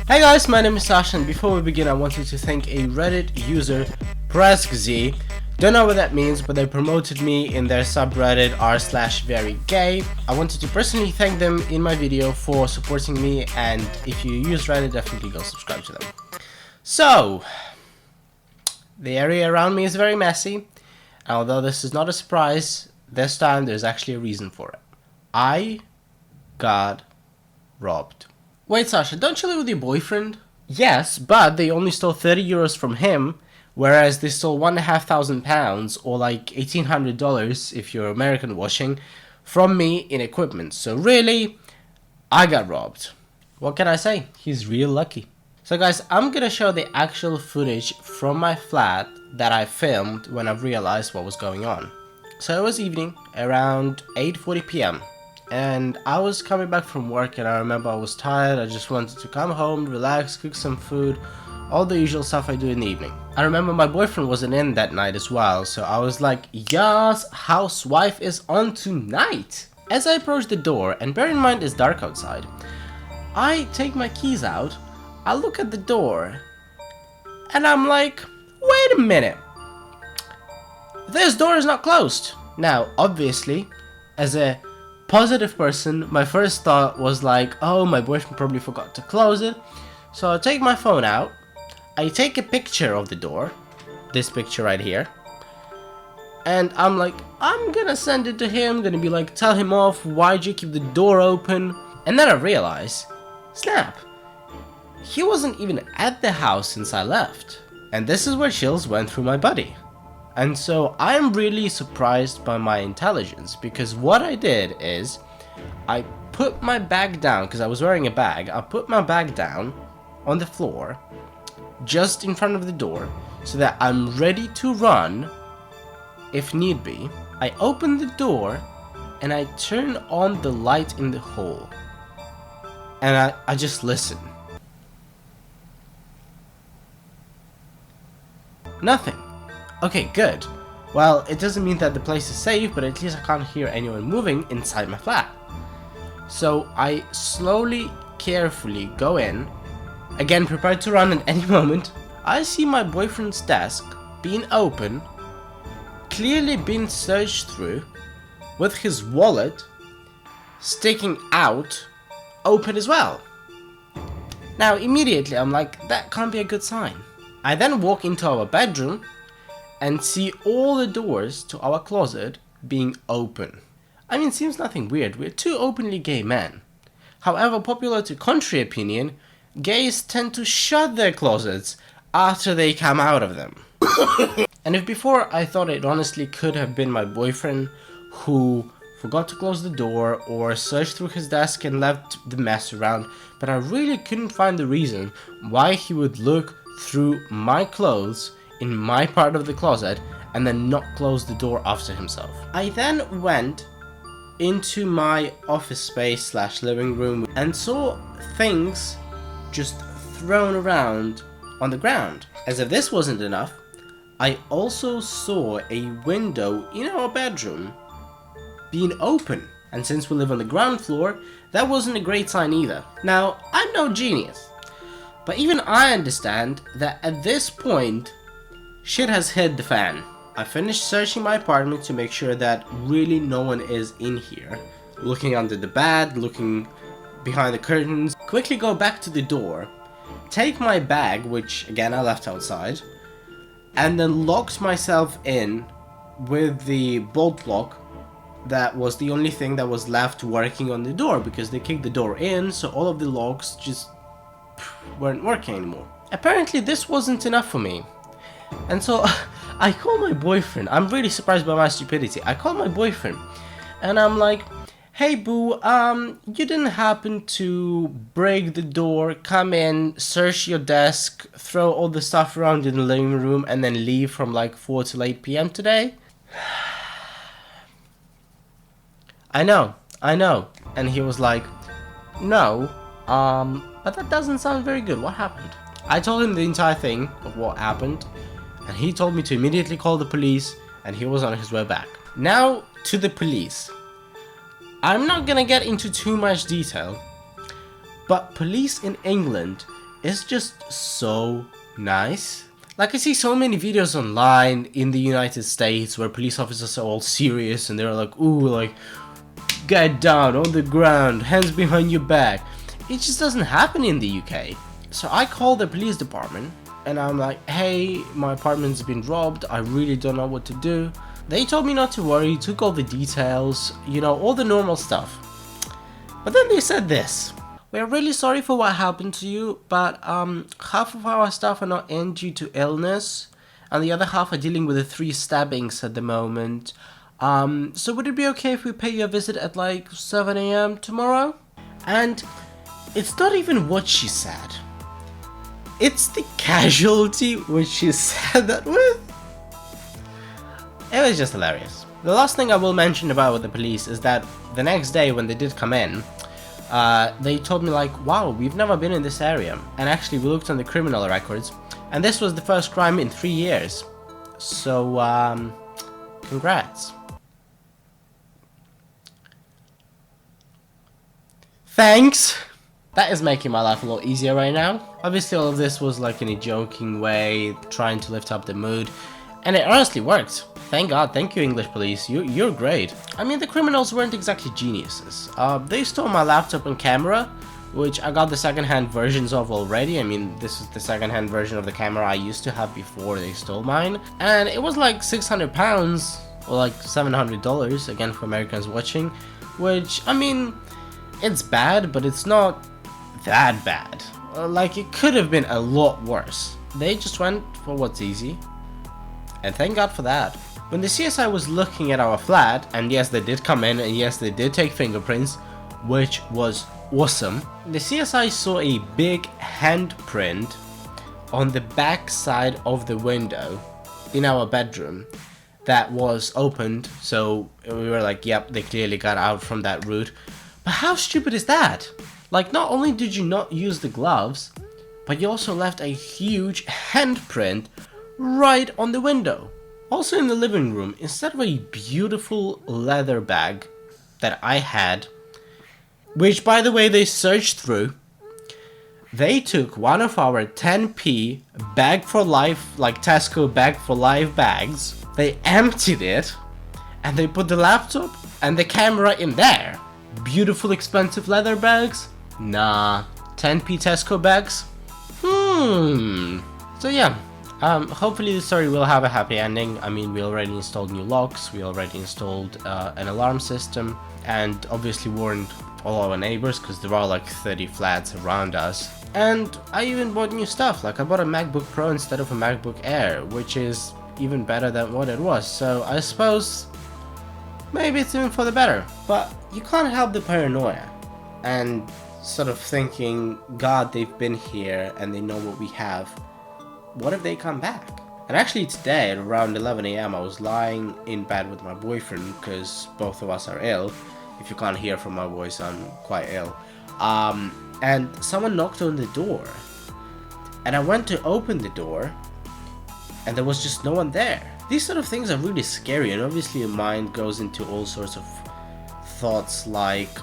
Hey guys, my name is Sasha, and before we begin I wanted to thank a Reddit user, PreskZ. Don't know what that means, but they promoted me in their subreddit r/verygay. I wanted to personally thank them in my video for supporting me, and if you use Reddit, definitely go subscribe to them. So, the area around me is very messy, and although this is not a surprise, this time there's actually a reason for it. I got robbed. Wait, Sasha, don't you live with your boyfriend? Yes, but they only stole 30 euros from him, whereas they stole £1,500 or like $1,800 if you're American washing from me in equipment. So really, I got robbed. What can I say? He's real lucky. So guys, I'm gonna show the actual footage from my flat that I filmed when I realized what was going on. So it was evening, around 8:40 p.m. and I was coming back from work, and I remember I was tired. I just wanted to come home, relax, cook some food, all the usual stuff I do in the evening. I remember my boyfriend wasn't in that night as well, so I was like, yes, housewife is on tonight. As I approach the door, and bear in mind it's dark outside, I take my keys out, I look at the door, and I'm like, wait a minute, this door is not closed. Now, obviously, as a positive person, my first thought was like, oh, my boyfriend probably forgot to close it. So I take my phone out, I take a picture of the door, this picture right here, and I'm like, I'm gonna send it to him, gonna be like, tell him off, why'd you keep the door open? And then I realize, snap, he wasn't even at the house since I left. And this is where chills went through my body. And so I'm really surprised by my intelligence, because what I did is I put my bag down, because I was wearing a bag. I put my bag down on the floor just in front of the door so that I'm ready to run if need be. I open the door and I turn on the light in the hall, and I just listen. Nothing. Okay, good. Well, it doesn't mean that the place is safe, but at least I can't hear anyone moving inside my flat. So I slowly, carefully go in, again prepared to run at any moment. I see my boyfriend's desk being open, clearly being searched through, with his wallet sticking out, open as well. Now immediately I'm like, that can't be a good sign. I then walk into our bedroom and see all the doors to our closet being open. I mean, seems nothing weird, we're two openly gay men. However, popular to contrary opinion, gays tend to shut their closets after they come out of them. And if before I thought it honestly could have been my boyfriend who forgot to close the door or searched through his desk and left the mess around, but I really couldn't find the reason why he would look through my clothes in my part of the closet and then not close the door after himself. I then went into my office space / living room and saw things just thrown around on the ground. As if this wasn't enough, I also saw a window in our bedroom being open. And since we live on the ground floor, that wasn't a great sign either. Now, I'm no genius, but even I understand that at this point, shit has hit the fan. I finished searching my apartment to make sure that really no one is in here. Looking under the bed, looking behind the curtains. Quickly go back to the door, take my bag, which again I left outside, and then locked myself in with the bolt lock. That was the only thing that was left working on the door, because they kicked the door in, so all of the locks just weren't working anymore. Apparently this wasn't enough for me. And so I call my boyfriend. I'm really surprised by my stupidity. I call my boyfriend and I'm like, hey boo, you didn't happen to break the door, come in, search your desk, throw all the stuff around in the living room and then leave from like 4 till 8 p.m. today? I know. And he was like, no, but that doesn't sound very good. What happened? I told him the entire thing of what happened, and he told me to immediately call the police, and he was on his way back. Now to the police. I'm not gonna get into too much detail, but police in England is just so nice. Like, I see so many videos online in the United States where police officers are all serious and they're like, ooh, like, get down on the ground, hands behind your back. It just doesn't happen in the UK. So I called the police department and I'm like, hey, my apartment's been robbed, I really don't know what to do. They told me not to worry, took all the details, you know, all the normal stuff. But then they said this: we're really sorry for what happened to you, but half of our staff are not in due to illness, and the other half are dealing with the 3 stabbings at the moment. So would it be okay if we pay you a visit at like 7 AM tomorrow? And it's not even what she said. It's the casualty which she said that with. It was just hilarious. The last thing I will mention about the police is that the next day when they did come in, they told me like, wow, we've never been in this area. And actually we looked on the criminal records and this was the first crime in 3 years. So, congrats. Thanks! That is making my life a lot easier right now. Obviously all of this was like in a joking way, trying to lift up the mood. And it honestly worked. Thank God, thank you English police, you're great. I mean, the criminals weren't exactly geniuses. They stole my laptop and camera, which I got the second-hand versions of already. I mean, this is the second-hand version of the camera I used to have before they stole mine. And it was like £600, or like $700, again for Americans watching. Which, I mean, it's bad, but it's not that bad. Like, it could have been a lot worse. They just went for what's easy. And thank God for that. When the CSI was looking at our flat, and yes, they did come in, and yes, they did take fingerprints, which was awesome. The CSI saw a big handprint on the back side of the window in our bedroom that was opened, so we were like, yep, they clearly got out from that route. But how stupid is that? Like, not only did you not use the gloves, but you also left a huge handprint right on the window. Also in the living room, instead of a beautiful leather bag that I had, which by the way they searched through, they took one of our 10p bag for life, like Tesco bag for life bags, they emptied it, and they put the laptop and the camera in there. Beautiful expensive leather bags? Nah. 10p Tesco bags? So yeah. Hopefully the story will have a happy ending. I mean, we already installed new locks, we already installed an alarm system, and obviously warned all our neighbors, because there are like 30 flats around us. And I even bought new stuff, like I bought a MacBook Pro instead of a MacBook Air, which is even better than what it was, so I suppose maybe it's even for the better. But you can't help the paranoia, and sort of thinking, God, they've been here and they know what we have. What if they come back? And actually today at around 11 AM I was lying in bed with my boyfriend, because both of us are ill. If you can't hear from my voice, I'm quite ill. And someone knocked on the door. And I went to open the door and there was just no one there. These sort of things are really scary, and obviously your mind goes into all sorts of thoughts like,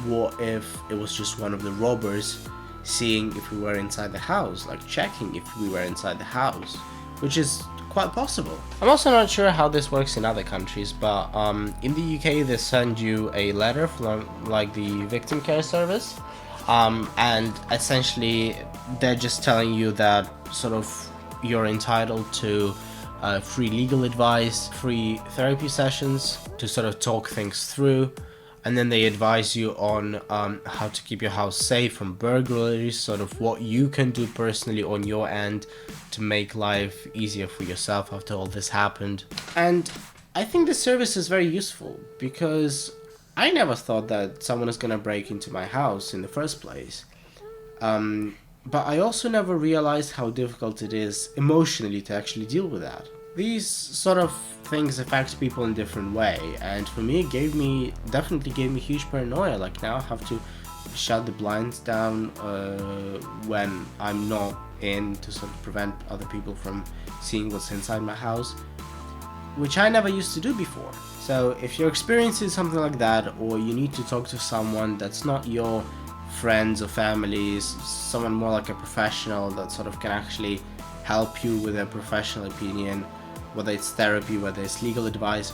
what if it was just one of the robbers seeing if we were inside the house, like checking if we were inside the house, which is quite possible. I'm also not sure how this works in other countries, but in the UK they send you a letter from like the victim care service, and essentially they're just telling you that sort of you're entitled to free legal advice, free therapy sessions to sort of talk things through. And then they advise you on how to keep your house safe from burglaries, sort of what you can do personally on your end to make life easier for yourself after all this happened. And I think this service is very useful, because I never thought that someone is gonna break into my house in the first place. But I also never realized how difficult it is emotionally to actually deal with that. These sort of things affect people in a different way, and for me it definitely gave me huge paranoia. Like, now I have to shut the blinds down when I'm not in, to sort of prevent other people from seeing what's inside my house, which I never used to do before. So if you're experiencing something like that, or you need to talk to someone that's not your friends or families, someone more like a professional that sort of can actually help you with a professional opinion, whether it's therapy, whether it's legal advice.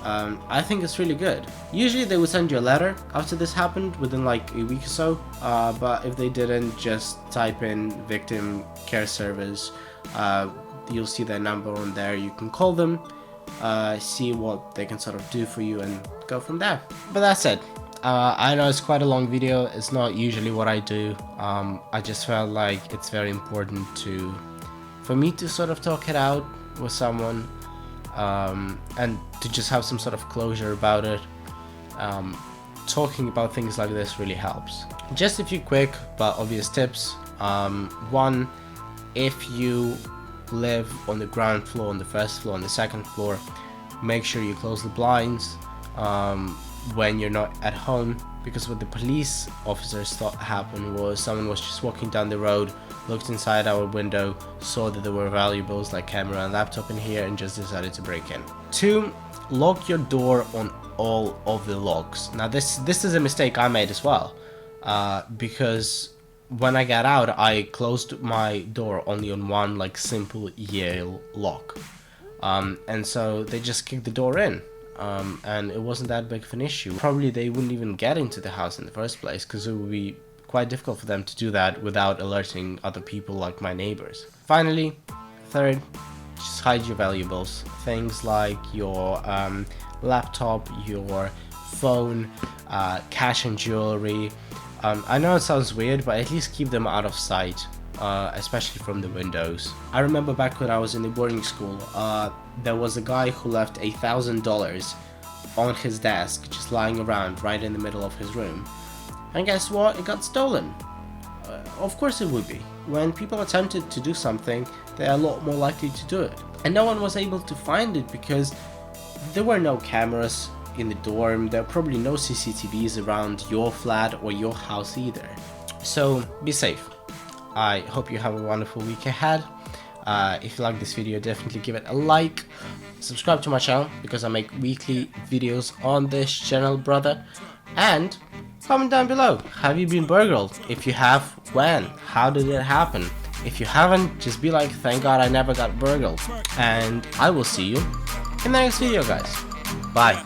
I think it's really good. Usually they would send you a letter after this happened within like a week or so, but if they didn't, just type in victim care service. You'll see their number on there. You can call them, see what they can sort of do for you, and go from there. But that's it. I know it's quite a long video. It's not usually what I do. I just felt like it's very important for me to sort of talk it out with someone, and to just have some sort of closure about it. Talking about things like this really helps. Just a few quick but obvious tips. One, if you live on the ground floor, on the first floor, on the second floor, make sure you close the blinds when you're not at home, because what the police officers thought happened was someone was just walking down the road, looked inside our window, saw that there were valuables like camera and laptop in here, and just decided to break in. 2, lock your door on all of the locks. Now this is a mistake I made as well, because when I got out, I closed my door only on one like simple Yale lock, and so they just kicked the door in, and it wasn't that big of an issue. Probably they wouldn't even get into the house in the first place, because it would be quite difficult for them to do that without alerting other people like my neighbors. Finally, 3rd, just hide your valuables. Things like your laptop, your phone, cash and jewelry. I know it sounds weird, but at least keep them out of sight, especially from the windows. I remember back when I was in the boarding school, there was a guy who left $1,000 on his desk, just lying around right in the middle of his room. And guess what? It got stolen. Of course it would be. When people attempted to do something, they're a lot more likely to do it. And no one was able to find it because there were no cameras in the dorm. There are probably no CCTVs around your flat or your house either. So be safe. I hope you have a wonderful week ahead. If you like this video, definitely give it a like. Subscribe to my channel because I make weekly videos on this channel, brother. And comment down below, have you been burgled? If you have, when? How did it happen? If you haven't, just be like, thank God I never got burgled. And I will see you in the next video, guys. Bye.